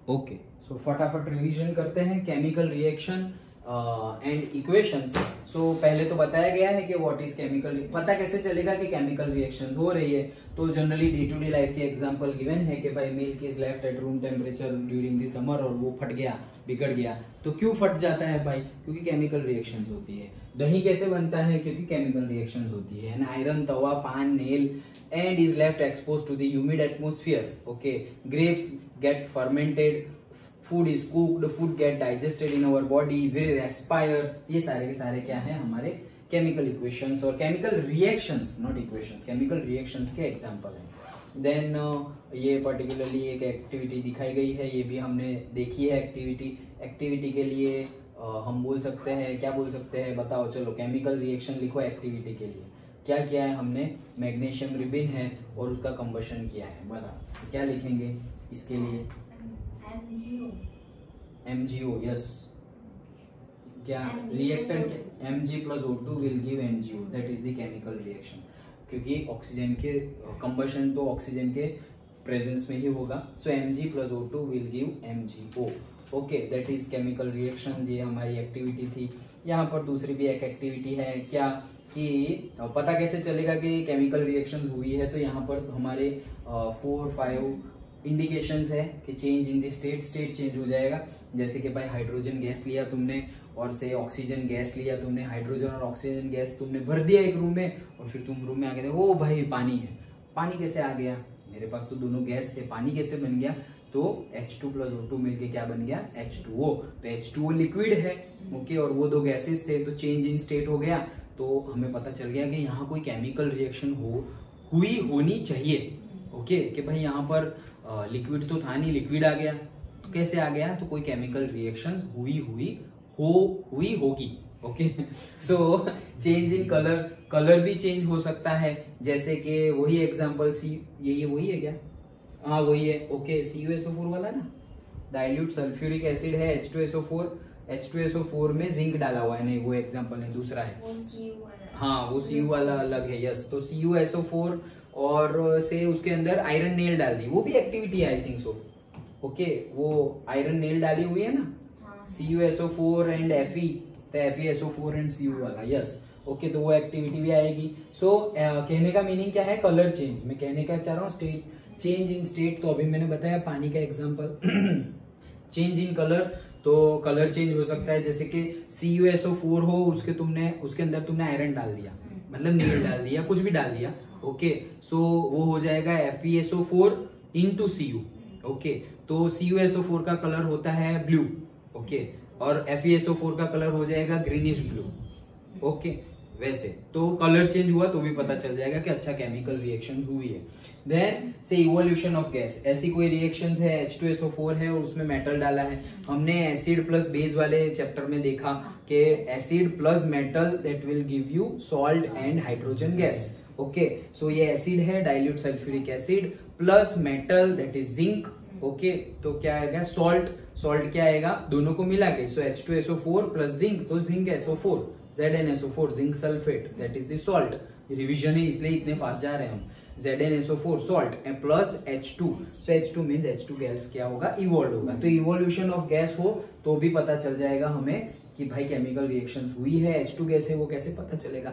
Okay, सो फटाफट revision करते हैं केमिकल रिएक्शन एंड इक्वेशंस। सो पहले तो बताया गया है कि व्हाट इज केमिकल, पता कैसे चलेगा कि केमिकल रिएक्शंस हो रही है। तो generally day to day life के एग्जांपल गिवन है कि भाई milk is left at room temperature during the summer और वो फट गया, बिगड़ गया। तो क्यों फट जाता है भाई? क्योंकि केमिकल रिएक्शंस होती है। दही कैसे बनता है? क्योंकि केमिकल रिएक्शंस होती है। N iron tawa pan nail and is left expose to the humid atmosphere. Okay, grapes get fermented, food is cooked, food get digested in our body, we respire. ये सारे के सारे क्या है? हमारे केमिकल इक्वेशंस और chemical reactions, not equations, chemical reactions के example हैं। देन ये पर्टिकुलरली एक एक्टिविटी दिखाई गई है, ये भी हमने देखी है एक्टिविटी। एक्टिविटी के लिए हम बोल सकते हैं, क्या बोल सकते हैं बताओ? चलो केमिकल रिएक्शन लिखो एक्टिविटी के लिए। क्या किया है हमने? मैग्नीशियम रिबिन है और उसका कंबशन किया है। बताओ क्या लिखेंगे इसके लिए? MgO, yes. क्या रिएक्टेंट के Mg plus O2 will give MgO, that is the chemical reaction. क्योंकि ऑक्सीजन के कंबशन तो ऑक्सीजन के प्रेजेंस में ही होगा। सो Mg plus O2 will give MgO। Okay, that is chemical reactions. ये हमारी एक्टिविटी थी। यहाँ पर दूसरी भी एक एक्टिविटी है, क्या कि पता कैसे चलेगा कि केमिकल रिएक्शंस हुई है? तो यहाँ पर हमारे 4-5 इंडिकेशंस है कि change in the state change हो जाएगा। जैसे कि भाई हाइड्रोजन गैस लिया तुमने और से ऑक्सीजन गैस लिया तुमने, हाइड्रोजन और ऑक्सीजन गैस तुमने भर दिया एक रूम में और फिर तुम रूम में आके देखो ओ भाई पानी है। पानी कैसे आ गया? मेरे पास तो दोनों गैस थे, पानी कैसे बन गया? तो H2 प्लस O2 मिलके क्या बन गया? H2O। तो H2O लिक्विड है, ओके, और वो दो गैसेस थे, तो चेंज इन स्टेट हो गया। तो हमें पता चल गया कि यहाँ कोई केमिकल रिएक्शन हुई होनी चाहिए। ओके, कि भाई यहाँ पर लिक्विड तो था नहीं, लिक्विड आ गया। तो कैसे आ गया? तो कोई केमिकल रिएक्शन हुई होगी। Okay, so change in colour भी चेंज हो सकता है। जैसे कि वही एग्जांपल सी, ये वही है क्या? हाँ वही है। ओके, CuSO4 वाला ना, डाइल्यूट सल्फ्यूरिक एसिड है H2SO4 में जिंक डाला हुआ है। नहीं, वो एग्जांपल है, दूसरा है। हाँ, वो Cu वाला अलग है, यस। तो CuSO4 और से उसके अंदर आयरन नेल डाल दी, वो भी एक्टिविटी है आई थिंक सो। ओके, वो आयरन नेल डाली हुई है ना, CuSO4 एंड Fe, तो FeSO4 एंड Cu वाला, यस। ओके, तो वो एक्टिविटी भी आएगी। सो कहने का मीनिंग क्या है? Colour change. मैं कहने का चाह रहा हूँ स्टेट चेंज इन स्टेट। तो अभी मैंने बताया पानी का एग्जांपल। चेंज इन कलर, तो कलर चेंज हो सकता है। जैसे कि CuSO4 हो, उसके अंदर तुमने आयरन डाल दिया, मतलब नील डाल दिया, कुछ भी डाल दिया। ओके, सो वो हो जाएगा FeSO4 इंटू Cu। ओके, तो CuSO4 का कलर होता है ब्लू। ओके, और FeSO4 का कलर हो जाएगा ग्रीनिश ब्लू। ओके, वैसे तो कलर चेंज हुआ तो भी पता चल जाएगा कि अच्छा केमिकल रिएक्शन हुई है। देन से इवोल्यूशन ऑफ गैस, ऐसी कोई रिएक्शंस है, H2SO4 है और उसमें मेटल डाला है। हमने एसिड प्लस बेस वाले चैप्टर में देखा कि acid plus metal that will give you salt and hydrogen gas. Okay, so ये एसिड है dilute sulphuric acid plus metal that is zinc. Okay, तो क्या आएगा? सॉल्ट क्या आएगा? दोनों को मिला के, सो H2SO4 प्लस जिंक, तो zinc SO4, ZnSO4, zinc sulphate, that is the salt. Revision है इसलिए इतने फास्ट जा रहे हैं हम। ZnSO4 सॉल्ट प्लस H2, सो H2 मींस H2 गैस क्या होगा? इवॉल्व होगा। तो इवोल्यूशन ऑफ गैस हो तो भी पता चल जाएगा हमें कि भाई केमिकल रिएक्शंस हुई है। H2 गैस है, वो कैसे पता चलेगा?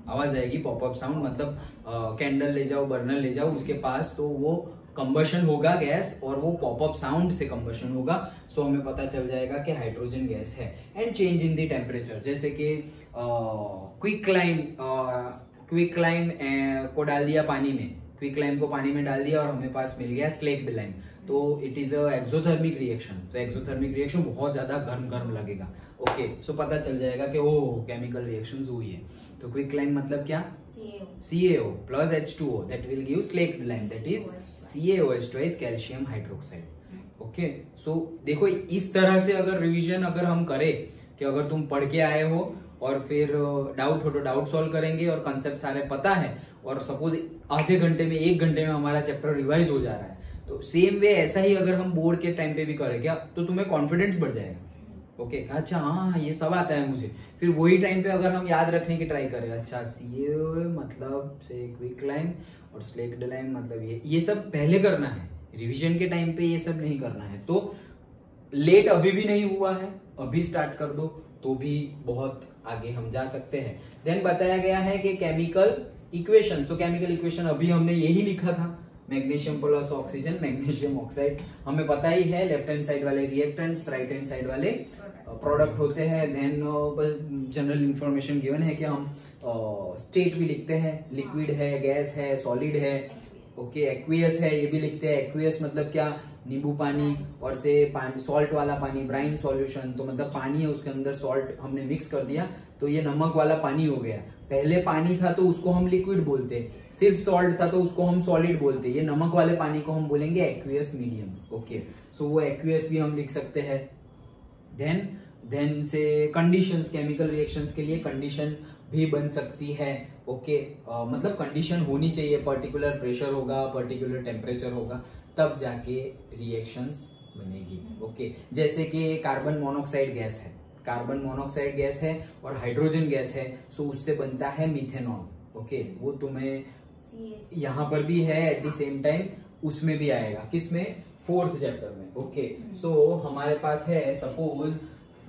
आवाज आएगी, पॉपअप साउंड, मतलब कैंडल ले जाओ, बर्नर ले जाओ उसके पास, तो वो कंबशन होगा गैस और वो पॉपअप साउंड से कंबशन होगा। सो हमें पता चल जाएगा कि हाइड्रोजन गैस है। And change in the temperature, जैसे कि क्विक लाइम को डाल दिया पानी में, क्विक लाइम को पानी में डाल दिया और हमें पास मिल गया स्लेक्ड लाइम। तो it is a exothermic reaction. तो एक्सोथर्मिक रिएक्शन बहुत ज्यादा गर्म लगेगा। ओके, सो पता चल जाएगा कि ओ केमिकल रिएक्शंस हुई है। तो क्विक लाइम मतलब क्या? CaO plus H2O that will give slaked lime, that is CaOH twice calcium hydroxide. Okay, so देखो इस तरह से अगर रिवीजन अगर हम करें कि अगर तुम पढ़ के आए हो और फिर डाउट हो तो डाउट सॉल्व करेंगे और कंसेप्ट सारे पता है और सपोज आधे घंटे में 1 घंटे में हमारा चैप्टर रिवाइज हो जा रहा है, तो सेम वे ऐसा ही अगर हम बोर्ड के टाइम पे भी करें क्या, तो तुम्हें कॉन्फिडेंस बढ़ जाएगा। ओके, अच्छा हाँ ये सब आता है मुझे। फिर वही टाइम पे अगर हम याद रखने की ट्राई करें, अच्छा CaO मतलब से क्विक लाइम और स्लेक्ड लाइम मतलब ये सब पहले करना है, रिवीजन के टाइम पे ये सब नहीं करना है। तो लेट अभी भी नहीं हुआ है, अभी स्टार्ट कर दो तो भी बहुत आगे हम जा सकते हैं। देन बताया गया है कि केमिकल इक्वेशन, तो केमिकल इक्वेशन अभी हमने यही लिखा था, magnesium plus oxygen magnesium oxide, हमें पता ही है। लेफ्ट हैंड साइड वाले रिएक्टेंट्स, राइट हैंड साइड वाले प्रोडक्ट होते हैं। देन जनरल इंफॉर्मेशन गिवन है कि हम स्टेट भी लिखते हैं, लिक्विड है, गैस है, सॉलिड है, ओके, एक्वियस है, ये भी लिखते हैं। एक्वियस मतलब क्या, नींबू पानी और से पानी, सॉल्ट वाला पानी, ब्राइन सॉल्यूशन, तो मतलब पानी है उसके अंदर सॉल्ट हमने मिक्स कर दिया तो ये नमक वाला पानी हो गया। पहले पानी था तो उसको हम लिक्विड बोलते, सिर्फ सॉल्ट था तो उसको हम सॉलिड बोलते, ये नमक वाले पानी को हम बोलेंगे एक्वियस मीडियम, ओके। सो वो एक्वियस भी हम लिख सकते हैं। देन से कंडीशंस, केमिकल रिएक्शंस के लिए कंडीशन भी बन सकती है, ओके। मतलब कंडीशन होनी चाहिए, पर्टिकुलर प्रेशर होगा, पर्टिकुलर टेम्परेचर होगा, तब जाके रिएक्शंस बनेगी, ओके। जैसे कि कार्बन मोनोऑक्साइड गैस है, कार्बन मोनोऑक्साइड गैस है और हाइड्रोजन गैस है, सो उससे बनता है मिथेनॉल, ओके। वो तुम्हें यहाँ पर भी है, एट द सेम टाइम उसमें भी आएगा, किसमें, 4th चैप्टर में, ओके। सो हमारे पास है suppose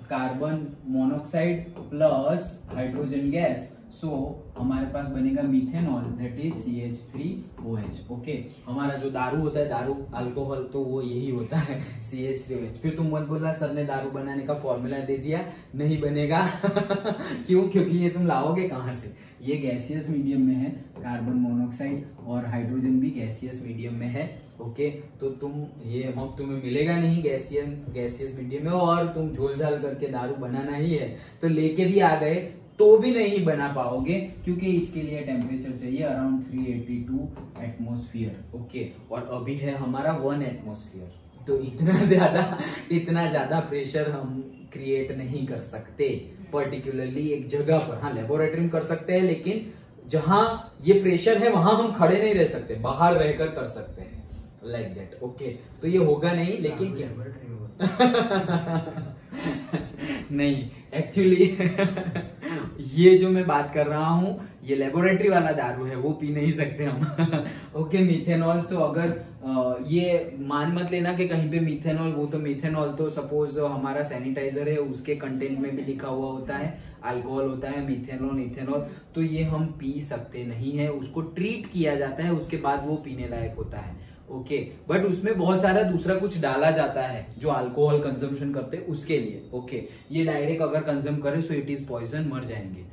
carbon monoxide plus hydrogen gas, so हमारे पास बनेगा methanol, that is CH3OH, okay. हमारा जो दारू होता है, दारू अल्कोहल, तो वो यही होता है CH3OH। फिर तुम मत बोलना सर ने दारू बनाने का फॉर्मूला दे दिया, नहीं बनेगा क्यों, क्योंकि ये तुम लाओगे कहाँ से, ये गैसियस मीडियम में है, कार्बन मोनोऑक्साइड और हाइड्रोजन भी गैसियस मीडियम में है, ओके। तो तुम ये अब तुम्हें मिलेगा नहीं गैसियस मीडियम में, और तुम झोल झाल करके दारू बनाना ही है तो लेके भी आ गए तो भी नहीं बना पाओगे, क्योंकि इसके लिए टेम्परेचर चाहिए अराउंड 382 एटमॉस्फेयर, ओके। और अभी है हमारा 1 एटमॉस्फेयर, तो इतना ज्यादा प्रेशर हम क्रिएट नहीं कर सकते पर्टिकुलरली एक जगह पर। हाँ, लेबोरेटरी में कर सकते हैं, लेकिन जहां ये प्रेशर है वहां हम खड़े नहीं रह सकते, बाहर रहकर कर सकते हैं, लाइक दैट, ओके। तो ये होगा नहीं, लेकिन क्या नहीं, एक्चुअली ये जो मैं बात कर रहा हूँ ये लेबोरेटरी वाला दारू है, वो पी नहीं सकते हम ओके। मिथेनॉल, सो अगर ये मान मत लेना कि कहीं पे मिथेनॉल, वो तो मिथेनॉल तो सपोज हमारा सैनिटाइजर है उसके कंटेंट में भी लिखा हुआ होता है, अल्कोहल होता है, मिथेनॉल, इथेनॉल, तो ये हम पी सकते नहीं है, उसको ट्रीट किया जाता है, उसके बाद वो पीने लायक होता है, ओके। बट उसमें बहुत सारा दूसरा कुछ डाला जाता है जो अल्कोहल कंजम्पशन करते हैं उसके लिए, ओके। ये डायरेक्ट अगर कंज्यूम करे सो इट इज पॉइजन, मर जाएंगे।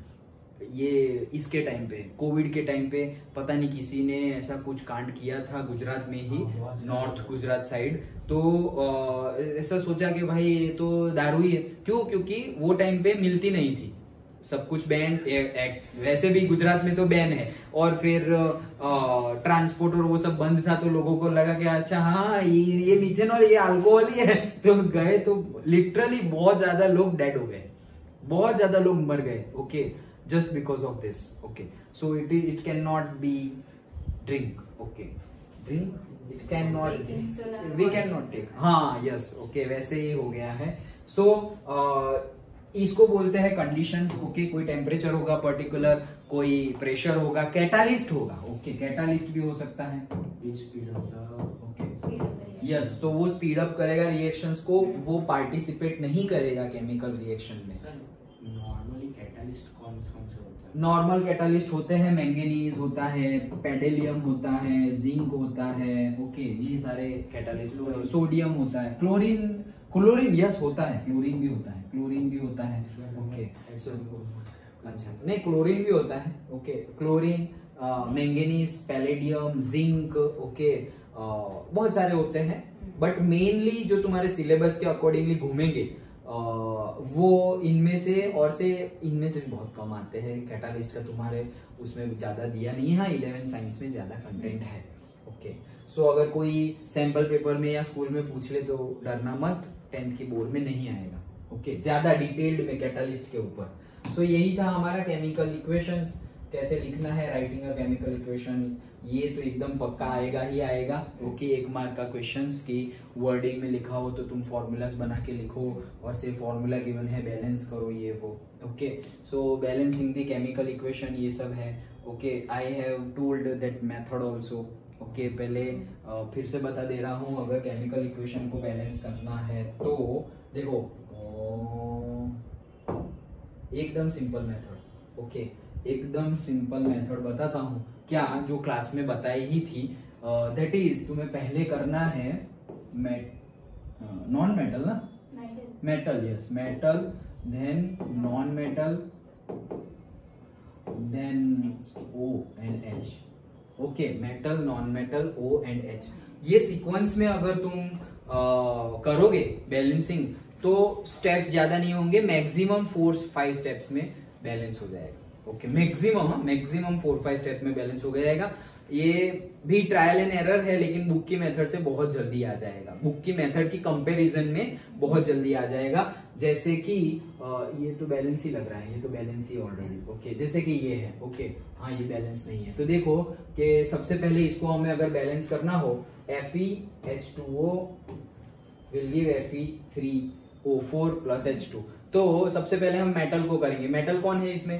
ये इसके टाइम पे, कोविड के टाइम पे पता नहीं किसी ने ऐसा कुछ कांड किया था गुजरात में ही, नॉर्थ गुजरात साइड, तो ऐसा सोचा कि भाई ये तो दारू ही है, क्यों, क्योंकि वो टाइम पे मिलती नहीं थी, सब कुछ बैन, वैसे भी गुजरात में तो बैन है, और फिर ट्रांसपोर्ट और वो सब बंद था, तो लोगों को लगा कि अच्छा हाँ ये मिथेनॉल, ये अल्कोहल ही है, तो गए, तो लिटरली बहुत ज्यादा लोग डेड हो गए, बहुत ज्यादा लोग मर गए, okay, just because of this, okay. So it can not be drink, okay, drink it can not, we can not take, हाँ यस, ओके, वैसे ही हो गया है। सो इसको बोलते हैं कंडीशंस, ओके। कोई टेम्परेचर होगा पर्टिकुलर, कोई प्रेशर होगा, कैटालिस्ट होगा, ओके, कैटालिस्ट भी हो सकता है, ओके, यस। तो वो स्पीड अप करेगा रिएक्शंस को, वो पार्टिसिपेट नहीं करेगा केमिकल रिएक्शन में। नॉर्मली कैटालिस्ट कौन से होता है? नॉर्मल कैटालिस्ट होते हैं, मैंगनीज होता है, पैडेलियम होता है, जिंक होता है, ओके, ये सारे कैटालिस्ट, सोडियम होता है, क्लोरीन यस होता है, क्लोरीन भी होता है, ओके। अच्छा, नहीं, क्लोरीन भी होता है, okay, chlorine, manganese, palladium, zinc, okay, बहुत सारे होते हैं, बट मेनली जो तुम्हारे सिलेबस के अकॉर्डिंगली घूमेंगे वो इनमें से, और से इनमें से भी बहुत कम आते हैं। कैटालिस्ट का तुम्हारे उसमें ज्यादा दिया नहीं है, 11 साइंस में ज्यादा कंटेंट है, ओके। सो अगर कोई सैंपल पेपर में या स्कूल में पूछ ले तो डरना मत, 10th की बोर्ड में नहीं आएगा, ओके, ज्यादा डिटेल्ड में कैटालिस्ट के ऊपर। सो यही था हमारा केमिकल इक्वेशंस, कैसे लिखना है, राइटिंग अ केमिकल इक्वेशन, ये तो एकदम पक्का आएगा ही आएगा, ओके। 1 मार्क का क्वेश्चंस की वर्डिंग में लिखा हो तो तुम फॉर्मूलाज बना के लिखो, और से फॉर्मूला गिवन है, बैलेंस करो, ये वो, okay. So balancing the chemical equation, ये सब है, okay. I have told that method also, okay पहले फिर से बता दे रहा हूँ, अगर केमिकल इक्वेशन को बैलेंस करना है तो देखो एकदम सिंपल मेथड, ओके एकदम सिंपल मेथड बताता हूँ क्या, जो क्लास में बताई ही थी, दैट इज तुम्हें पहले करना है नॉन मेटल ना, metal, yes metal, then non metal, then O and H, okay metal non metal O and H। ये सीक्वेंस में अगर तुम करोगे बैलेंसिंग तो स्टेप्स ज्यादा नहीं होंगे, मैक्सिमम 4-5 स्टेप्स में बैलेंस हो जाएगा, ओके मैक्सिमम 4-5 स्टेप्स में बैलेंस हो जाएगा। ये भी ट्रायल एंड एरर है, लेकिन बुक की मेथड से बहुत जल्दी आ जाएगा, बुक की मेथड की कंपैरिजन में बहुत जल्दी आ जाएगा। जैसे कि ये तो बैलेंस ही लग रहा है, ये तो बैलेंस ही ऑलरेडी, ओके जैसे कि ये है, ओके हाँ ये बैलेंस नहीं है, तो देखो कि सबसे पहले इसको हमें अगर बैलेंस करना हो FeH2O will give Fe3O4 plus H2, तो सबसे पहले हम मेटल को करेंगे। मेटल कौन है इसमें?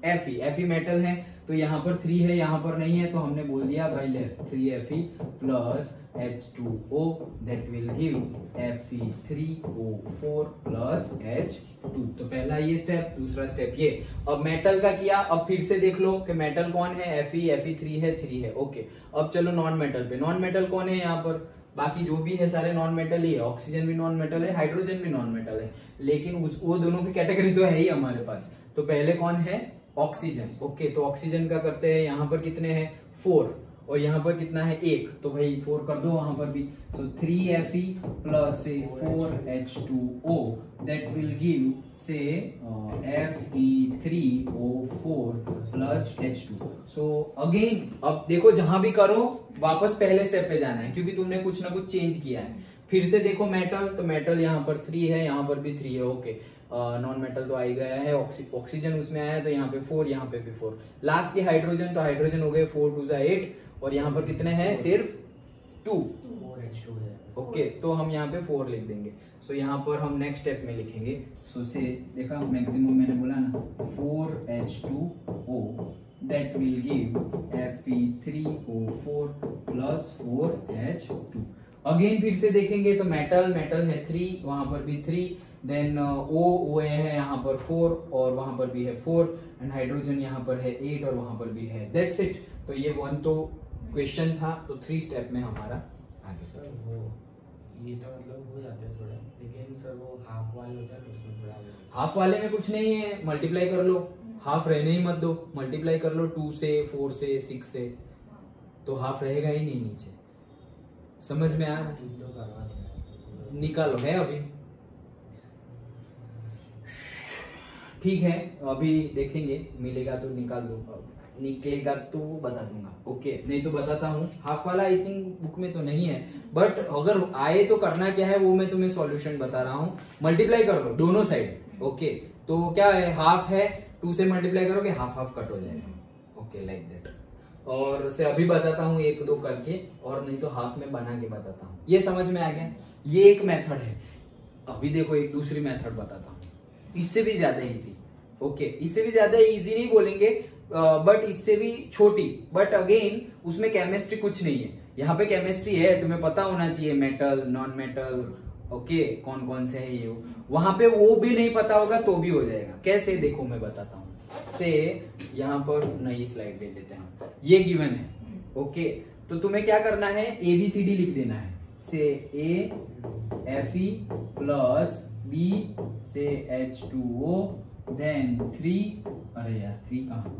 Fe मेटल है, तो यहाँ पर 3 है, यहाँ पर नहीं है, तो हमने बोल दिया भाई ले 3Fe plus H2O that will give Fe3O4 plus H2। तो पहला ये स्टेप, दूसरा स्टेप ये। अब मेटल का किया, अब फिर से देख लो कि मेटल कौन है, Fe3 है, 3 है, ओके। अब चलो नॉन मेटल पे, नॉन मेटल कौन है यहाँ पर? बाकी जो भी है सारे नॉन मेटल ही है, ऑक्सीजन भी नॉन मेटल है, हाइड्रोजन भी नॉन मेटल है, लेकिन वो दोनों की कैटेगरी तो है ही हमारे पास। तो पहले कौन है? Oxygen, okay. तो ऑक्सीजन का करते हैं, यहाँ पर कितने हैं? 4, और यहाँ पर कितना है? 1, तो भाई 4 कर दो वहां पर भी। सो 3Fe plus 4H2O that will give से Fe3O4 plus H2। So again अब देखो जहां भी करो वापस पहले स्टेप पे जाना है, क्योंकि तुमने कुछ ना कुछ चेंज किया है। फिर से देखो मेटल, तो मेटल यहाँ पर 3 है, यहाँ पर भी 3 है, ओके। नॉन मेटल तो आ ही गया है, ऑक्सीजन उसमें आया है, तो यहाँ पे 4, यहाँ पे भी 4। लास्ट की हाइड्रोजन, तो हाइड्रोजन हो गए 4 2 8, और यहाँ पर कितने हैं? सिर्फ 2, 4H2 है, ओके। तो हम यहाँ पे 4 लिख देंगे। सो यहाँ पर हम नेक्स्ट स्टेप में लिखेंगे। सो से देखा मैक्सिमम मैंने बोला ना, 4H2O that will give Fe3O4 plus 4H2। Again फिर से देखेंगे तो मेटल है 3, वहां पर भी 3, देन O है यहाँ पर 4, और वहां पर भी है 4, एंड हाइड्रोजन यहाँ पर है 8, और वहां पर भी है। That's it. तो ये 1 तो क्वेश्चन था, तो 3 स्टेप में हमारा आगे। सर वो ये तो मतलब हो जाता है थोड़ा, लेकिन सर वो हाफ वाले होता है उसमें थोड़ा हाफ वाले में कुछ नहीं है, मल्टीप्लाई कर लो, हाफ रहने ही मत दो, मल्टीप्लाई कर लो 2 से, 4 से, 6 से, तो हाफ रहेगा ही नहीं नीचे। समझ में आ रहा है? निकालो है अभी, ठीक है अभी देखेंगे, मिलेगा तो निकाल दो, निकलेगा तो बता दूंगा, ओके। नहीं तो बताता हूँ। हाफ वाला आई थिंक बुक में तो नहीं है, बट अगर आए तो करना क्या है वो मैं तुम्हें सॉल्यूशन बता रहा हूँ। मल्टीप्लाई कर लो दोनों साइड, ओके। तो क्या है, हाफ है, 2 से मल्टीप्लाई करोगे हाफ हाफ कट हो जाएगा, ओके लाइक दैट। और से अभी बताता हूँ 1-2 करके, और नहीं तो हाफ में बना के बताता हूँ। ये समझ में आ गया? ये एक मेथड है। अभी देखो एक दूसरी मेथड बताता हूँ, इससे भी ज्यादा इजी, ओके। इससे भी ज्यादा इजी नहीं बोलेंगे, बट इससे भी छोटी, बट अगेन उसमें केमिस्ट्री कुछ नहीं है। यहाँ पे केमिस्ट्री है, तुम्हें पता होना चाहिए, मेटल नॉन मेटल, ओके, कौन कौन से है ये। वहां पे वो भी नहीं पता होगा तो भी हो जाएगा। कैसे? देखो मैं बताता हूँ। से यहाँ पर नई स्लाइड ले लेते हैं, ये गिवन है, ओके। तो तुम्हें क्या करना है, ABCD लिख देना है। से A Fe प्लस B से H2O, देन 3, अरे यार 3 कहाँ,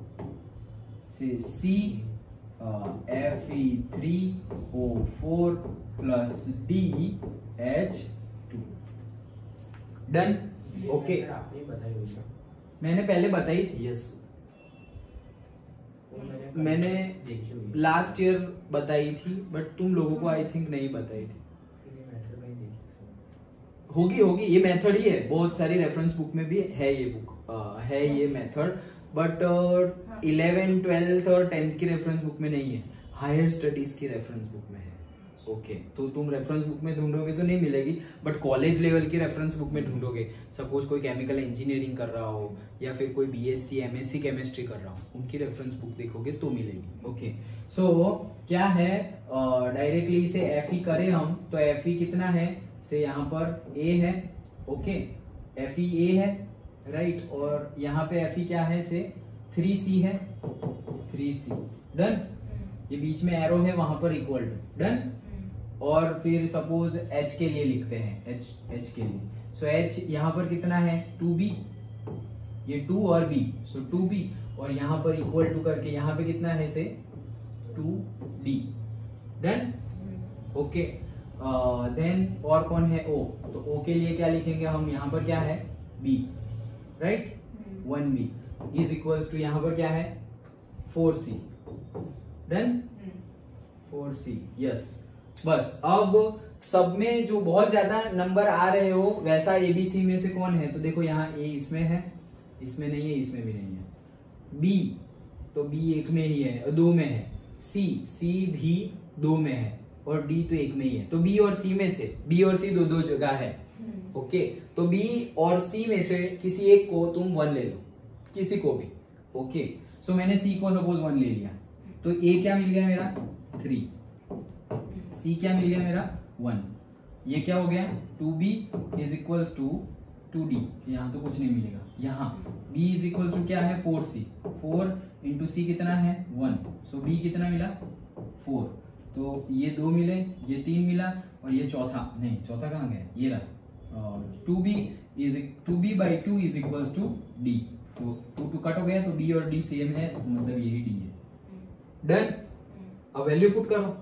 से C Fe3O4 plus D H2। Done, okay. आपने बताई हुई है, मैंने पहले बताई थी, यस मैंने देखी हुई लास्ट ईयर बताई थी, बट तुम लोगों को आई थिंक नहीं बताई थी। मेथड में देखी होगी, ये मेथड ही है, बहुत सारी रेफरेंस बुक में भी है ये बुक, है ये मेथड, बट 11th 12th और 10th की रेफरेंस बुक में नहीं है, हायर स्टडीज की रेफरेंस बुक में है, ओके तो तुम रेफरेंस बुक में ढूंढोगे तो नहीं मिलेगी, बट कॉलेज लेवल की रेफरेंस बुक में ढूंढोगे, सपोज कोई केमिकल इंजीनियरिंग कर रहा हो या फिर कोई बीएससी एमएससी केमिस्ट्री कर रहा हो, उनकी रेफरेंस बुक देखोगे तो मिलेगी। ओके सो क्या है, डायरेक्टली इसे एफ ई करें हम तो एफ ई कितना है से यहाँ पर ए है, ओके एफ ई ए है राइट, और यहाँ पे एफ ई क्या है से 3C है, 3C डन, ये बीच में एरो है वहां पर इक्वल टू डन, और फिर सपोज H के लिए लिखते हैं, H के लिए, सो H यहाँ पर कितना है 2B, ये 2 और B, सो 2B, और यहाँ पर इक्वल टू करके यहाँ पे कितना है से 2D डन, ओके देन और कौन है O, तो O के लिए क्या लिखेंगे हम, यहाँ पर क्या है B right, 1B is equals to यहाँ पर क्या है 4C डन, 4C यस। बस अब सब में जो बहुत ज्यादा नंबर आ रहे हो वैसा ABC में से कौन है, तो देखो यहाँ A इसमें है, इसमें नहीं है, इसमें भी नहीं है, B तो B एक में ही है, 2 में है, C भी 2 में है, और D तो एक में ही है, तो B और C में से, B और C दो जगह है, ओके तो B और C में से किसी एक को तुम 1 ले लो, किसी को भी, ओके सो मैंने C को सपोज 1 ले लिया, तो A क्या मिल गया मेरा 3, C क्या मिल गया मेरा 1, ये क्या हो गया 2B is equals to 2D, यहाँ तो कुछ नहीं मिलेगा, यहाँ B इज इक्वल्स टू क्या है 4C, 4 इंटू C कितना है 1, सो B कितना मिला 4, तो ये 2 मिले, ये 3 मिला, और ये चौथा नहीं, चौथा कहाँ गया, ये रहा 2B by 2 is equals to D, तो 2 कट हो गया, तो B और D सेम है, तो मतलब यही D है डन। अब वैल्यू पुट करो,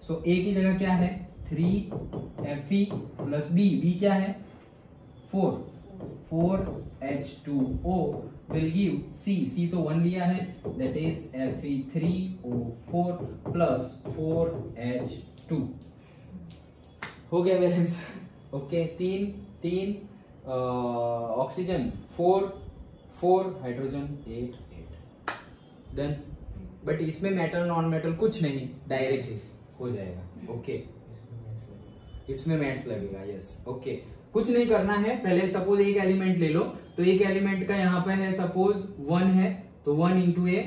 सो A की जगह क्या है 3Fe प्लस B क्या है 4H2O विल गिव C तो 1 लिया है, that is Fe3O4 plus 4H2, हो गया balance, okay 3 oxygen 4 hydrogen 8 done, but इसमें मेटल नॉन मेटल कुछ नहीं, डायरेक्टली हो जाएगा, ओके इसमें मैथ्स लगेगा यस, ओके कुछ नहीं करना है, पहले सपोज एक एलिमेंट ले लो, तो एक एलिमेंट का यहाँ पे है सपोज 1 है, तो 1 इंटू ए,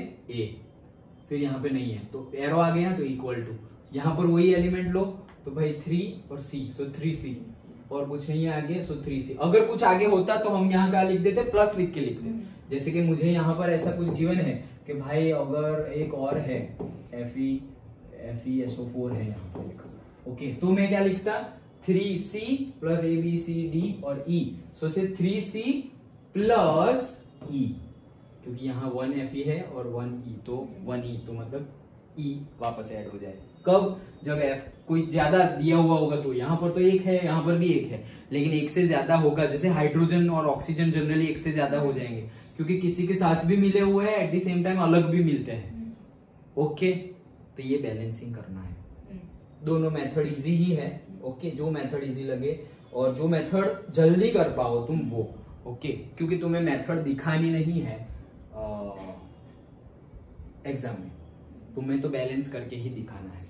फिर यहाँ पे नहीं है तो एरो आ गया, तो इक्वल टू, यहाँ पर वही एलिमेंट लो तो भाई 3 और C, सो 3C, और कुछ नहीं है आगे, सो 3C, अगर कुछ आगे होता तो हम यहाँ क्या लिख देते, प्लस लिख के लिखते, जैसे कि मुझे यहाँ पर ऐसा कुछ गिवन है कि भाई अगर एक और है FeSO4 है यहाँ पे लिखा, ओके तो मैं क्या लिखता 3C प्लस ABCD और E, सो से 3C प्लस E, क्योंकि यहाँ 1Fe है और 1E, तो 1E, तो मतलब E वापस ऐड हो जाए, कब, जब F कोई ज्यादा दिया हुआ होगा, तो यहाँ पर तो 1 है, यहाँ पर भी 1 है, लेकिन 1 से ज्यादा होगा, जैसे हाइड्रोजन और ऑक्सीजन जनरली 1 से ज्यादा हो जाएंगे, क्योंकि किसी के साथ भी मिले हुए हैं, एट द सेम टाइम अलग भी मिलते हैं, ओके तो ये बैलेंसिंग करना है, दोनों मेथड इजी ही है, ओके जो मेथड इजी लगे और जो मेथड जल्दी कर पाओ तुम वो, ओके क्योंकि तुम्हें मेथड दिखानी नहीं है एग्जाम में, तुम्हें तो बैलेंस करके ही दिखाना है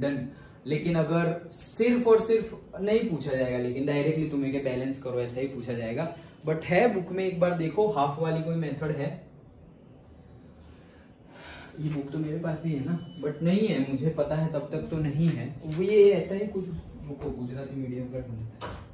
डन। लेकिन अगर सिर्फ और सिर्फ नहीं पूछा जाएगा, लेकिन डायरेक्टली तुम्हें क्या बैलेंस करो ऐसा ही पूछा जाएगा, बट है बुक में, एक बार देखो हाफ वाली कोई मेथड है, ये बुक तो मेरे पास भी है ना, बट नहीं है मुझे पता है तब तक तो नहीं है, वो ये ऐसा ही कुछ बुक गुजराती मीडियम का ढूंढता है।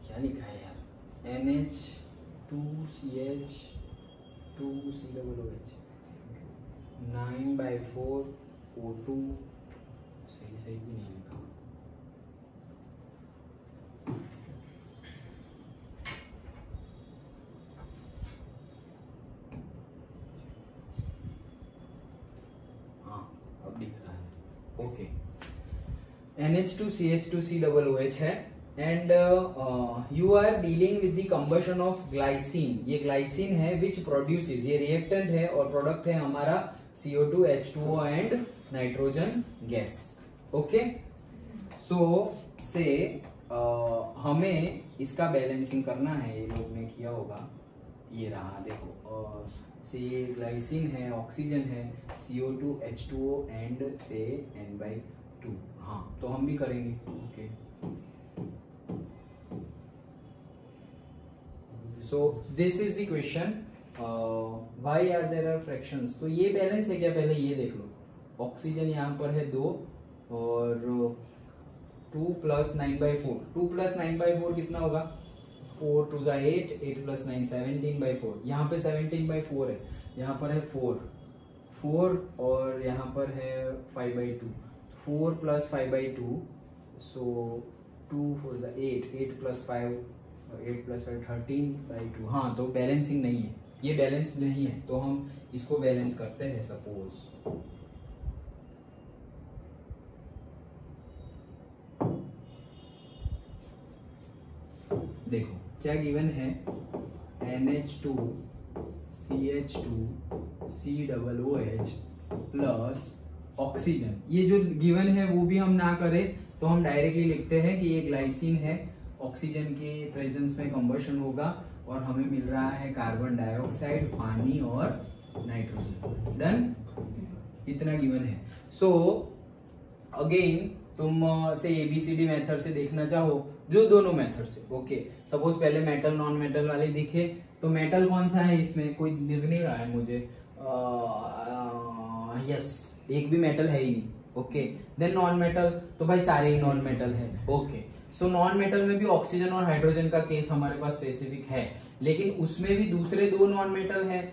क्या लिखा है यार, NH2CH2COOH 9/4 O2, सही भी नहीं लिखा। हाँ अब दिख रहा है, ओके। NH2CH2COOH है and you are dealing with the combustion of glycine. ये ग्लाइसिन है विच प्रोड्यूसेस, ये रिएक्टेंट है और प्रोडक्ट है हमारा CO2 H2O and nitrogen gas. Okay, so से हमें इसका बैलेंसिंग करना है, ये लोग ने किया होगा, ये रहा देखो, और से ये ग्लाइसिन है, ऑक्सीजन है, CO2 H2O एंड से N/2। हाँ तो हम भी करेंगे। Okay, so this is the question, why are there are fractions. तो ये बैलेंस है क्या, पहले ये देख लो। ऑक्सीजन यहाँ पर है 2 और 2 + 9/4, 2 + 9/4 कितना होगा, 4 × 2 = 8, 8 + 9 17/4। यहाँ पे 17/4 है, यहाँ पर है 4 और यहाँ पर है 5/2, 4 + 5/2, सो 2 4 = 8, 8 + 5 13/2। हाँ तो बैलेंसिंग नहीं है, ये बैलेंस नहीं है, तो हम इसको बैलेंस करते हैं। सपोज देखो क्या गिवन है, NH2CH2COOH प्लस ऑक्सीजन। ये जो गिवन है वो भी हम ना करें तो हम डायरेक्टली लिखते हैं कि ये ग्लाइसिन है, ऑक्सीजन के प्रेजेंस में कंबशन होगा और हमें मिल रहा है कार्बन डाइऑक्साइड, पानी और नाइट्रोजन। डन, इतना गिवन है। सो अगेन तुम से ABCD मेथड से देखना चाहो, जो दोनों मेथड से, ओके। सपोज पहले मेटल नॉन मेटल वाले दिखे, तो मेटल कौन सा है, इसमें कोई दिख नहीं रहा है मुझे, यस एक भी मेटल है ही नहीं, ओके। देन नॉन मेटल, तो भाई सारे ही नॉन मेटल है, ओके। सो नॉन मेटल में भी ऑक्सीजन और हाइड्रोजन का केस हमारे पास स्पेसिफिक है, लेकिन उसमें भी दूसरे 2 नॉन मेटल है,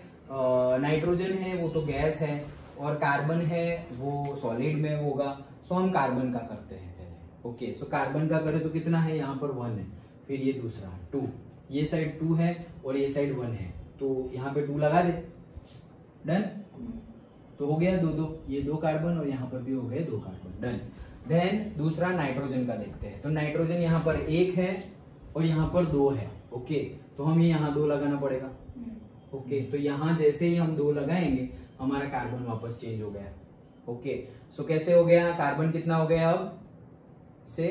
नाइट्रोजन है वो तो गैस है, और कार्बन है वो सॉलिड में होगा। सो हम कार्बन का करते हैं पहले, ओके। सो कार्बन का करें तो कितना है, यहाँ पर 1 है, फिर ये दूसरा 2, ये साइड 2 है और ये साइड 1 है, तो यहाँ पे 2 लगा दे। डन, तो हो गया 2 ये 2 कार्बन और यहाँ पर भी हो गए 2 कार्बन। डन। देन दूसरा नाइट्रोजन का देखते हैं, तो नाइट्रोजन यहाँ पर 1 है और यहाँ पर 2 है, ओके। तो हमें यहाँ 2 लगाना पड़ेगा, ओके। तो यहाँ जैसे ही हम 2 लगाएंगे हमारा कार्बन वापस चेंज हो गया, ओके। सो कैसे हो गया, कार्बन कितना हो गया अब से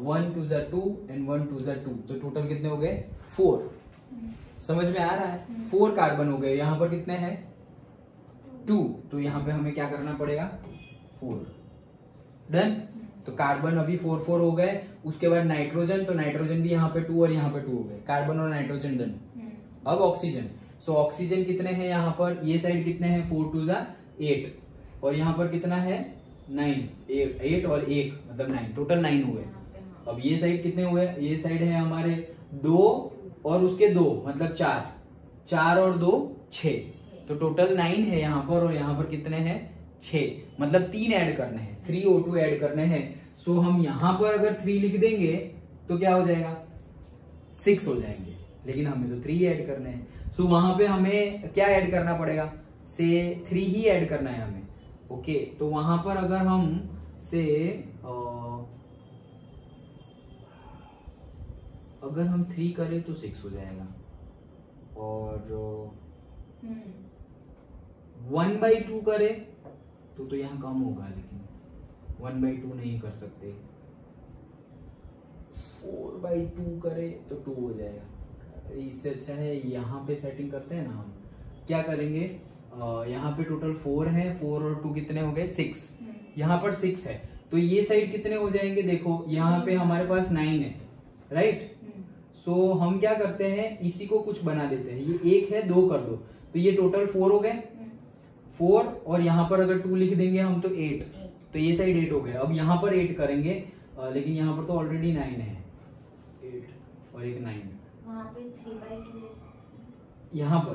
1 2 = 2 एंड 1 2 = 2, तो टोटल कितने हो गए 4। समझ में आ रहा है, 4 कार्बन हो गए। यहाँ पर कितने हैं 2, तो यहाँ पे हमें क्या करना पड़ेगा 4। डन, तो कार्बन अभी 4 4 हो गए। उसके बाद नाइट्रोजन, तो नाइट्रोजन भी यहाँ पे 2 और यहाँ पे 2 हो गए, कार्बन और नाइट्रोजन। डन। अब ऑक्सीजन, सो ऑक्सीजन कितने हैं यहाँ पर, ये साइड कितने हैं 4 2 = 8 और यहाँ पर कितना है 9, 8 और 1 मतलब 9, टोटल 9 हुए। अब ये साइड कितने हुए, ये साइड है हमारे 2 और उसके 2 मतलब 4 और 2 6, तो टोटल 9 है यहाँ पर, और यहाँ पर कितने हैं 6, मतलब 3 ऐड करने हैं, 3 O2 ऐड करने हैं। सो हम यहाँ पर अगर 3 लिख देंगे तो क्या हो जाएगा 6 हो जाएंगे, लेकिन हमें तो 3 ऐड करने हैं। सो वहां पे हमें क्या ऐड करना पड़ेगा, से 3 ही ऐड करना है हमें, ओके। तो वहां पर अगर हम से अगर हम 3 करें तो 6 हो जाएगा, और 1/2 करें तो यहाँ कम होगा, लेकिन 1/2 नहीं कर सकते, 4/2 करे तो 2 हो जाएगा। इससे अच्छा है यहाँ पे सेटिंग करते हैं ना, हम क्या करेंगे, यहाँ पे टोटल 4 है, 4 और 2 कितने हो गए 6, यहाँ पर 6 है, तो ये साइड कितने हो जाएंगे, देखो यहाँ पे हमारे पास 9 है, राइट। सो हम क्या करते हैं, इसी को कुछ बना देते हैं, ये 1 है 2 कर दो, तो ये टोटल 4 हो गए, 4 और यहाँ पर अगर 2 लिख देंगे हम तो 8, तो ये साइड 8 हो गया। अब यहाँ पर 8 करेंगे, लेकिन यहाँ पर तो ऑलरेडी 9 है, 8 और एक 9, वहाँ पे 3/2 यहाँ पर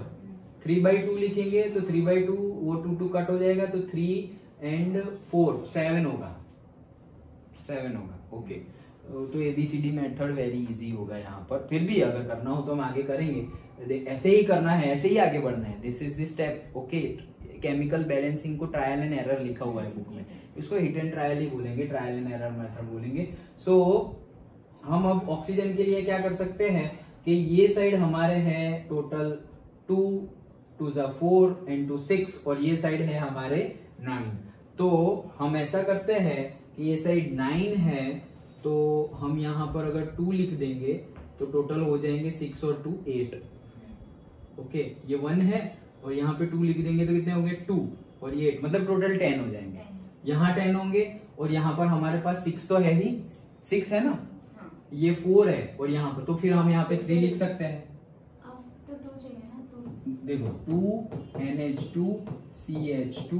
3/2 लिखेंगे तो 3/2 वो 2 कट हो जाएगा, तो 3 and 4 7 होगा, 7 होगा। ओके, तो ABCD मेथड वेरी इजी होगा यहाँ पर। फिर भी अगर करना हो तो हम आगे करेंगे, ऐसे ही करना है, ऐसे ही आगे बढ़ना है। This is the step. Okay, chemical balancing को ट्रायल एंड एरर लिखा हुआ है बुक में, इसको हिट एंड ट्रायल ही बोलेंगे, ट्रायल एंड एरर मेथड बोलेंगे। सो हम अब ऑक्सीजन के लिए क्या कर सकते हैं कि ये साइड हमारे है टोटल 2 2 4 and 2 6 और ये साइड है हमारे 9। तो हम ऐसा करते हैं कि ये साइड 9 है, तो हम यहाँ पर अगर 2 लिख देंगे तो टोटल हो जाएंगे 6 और 2 8। ओके, ये 1 है और यहाँ पे 2 लिख देंगे तो कितने होंगे 2 और ये 8, मतलब टोटल 10 हो जाएंगे। यहाँ 10 होंगे और यहाँ पर हमारे पास 6 तो है ही, 6 है ना, ये 4 है और यहाँ पर, तो फिर हम यहाँ पे 3 लिख सकते हैं। अब तो 2 चाहिए ना, देखो 2 NH2 CH2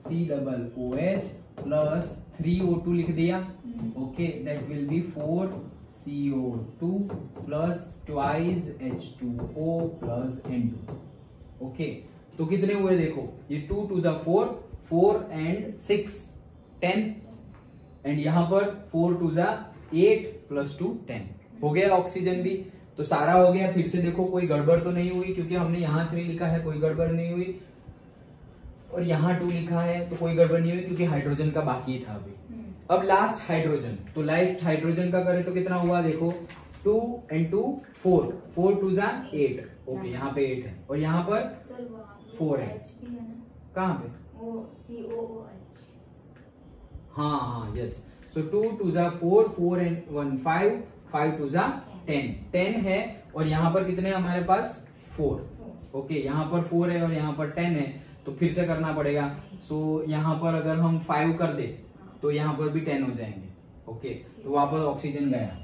COOH plus 3 O2 लिख दिया। Okay, that will be 4 CO2 plus twice H2O plus N2। Okay, तो कितने हुए देखो, ये 2 2 4 4 and 6 10 एंड यहाँ पर 4 2 8 प्लस 2 10 हो गया ऑक्सीजन भी। तो सारा हो गया। फिर से देखो कोई गड़बड़ तो नहीं हुई, क्योंकि हमने यहाँ 3 लिखा है, कोई गड़बड़ नहीं हुई, और यहाँ 2 लिखा है तो कोई गड़बड़ नहीं हुई, क्योंकि हाइड्रोजन का बाकी था अभी। अब लास्ट हाइड्रोजन, तो लास्ट हाइड्रोजन का करें तो कितना हुआ देखो, 2 and 2 4 4 2 8। ओके, यहाँ पे 8 है और यहाँ पर सर वहाँ पे 4 है। H भी है ना, कहाँ पे, वो COOH। हाँ हाँ यस। सो 2 2 4 4 and 1 5 5 2 10 10 है और यहाँ पर कितने हमारे पास 4। ओके, यहाँ पर 4 है और यहाँ पर 10 है, तो फिर से करना पड़ेगा। सो यहाँ पर अगर हम 5 कर दे तो यहाँ पर भी 10 हो जाएंगे। ओके, तो वापस ऑक्सीजन गया,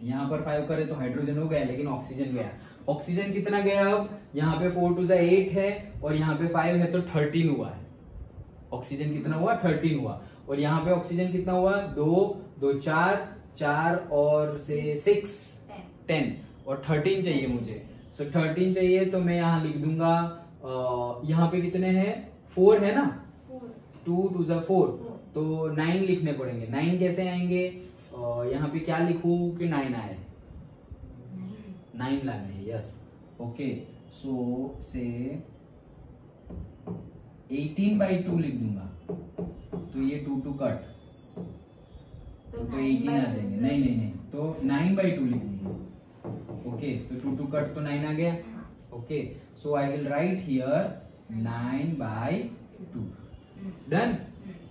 यहाँ पर 5 करे तो हाइड्रोजन हो गया, लेकिन ऑक्सीजन गया। ऑक्सीजन कितना गया, अब यहाँ पे 4 2 8 है और यहाँ पे 5 है, तो 13 हुआ है। ऑक्सीजन कितना हुआ, 13 हुआ। और यहाँ पे ऑक्सीजन कितना हुआ, 2 2 4 और से 6 10 और 13 चाहिए मुझे। सो 13 चाहिए, तो मैं यहाँ लिख दूंगा, यहाँ पे कितने हैं 4 है ना, 2 2 4, तो 9 लिखने पड़ेंगे। 9 कैसे आएंगे, यहाँ पे क्या लिखूं कि 9 आए, 9 लाना है, यस। ओके, सो से 18/2 लिख दूंगा, तो ये 2 2 कट, तो 18 आ जाएंगे। नहीं, तो 9/2 लिख दूंगा। ओके, तो 2 2 कट तो 9 आ गया। Okay, so I will write here 9/2। Done.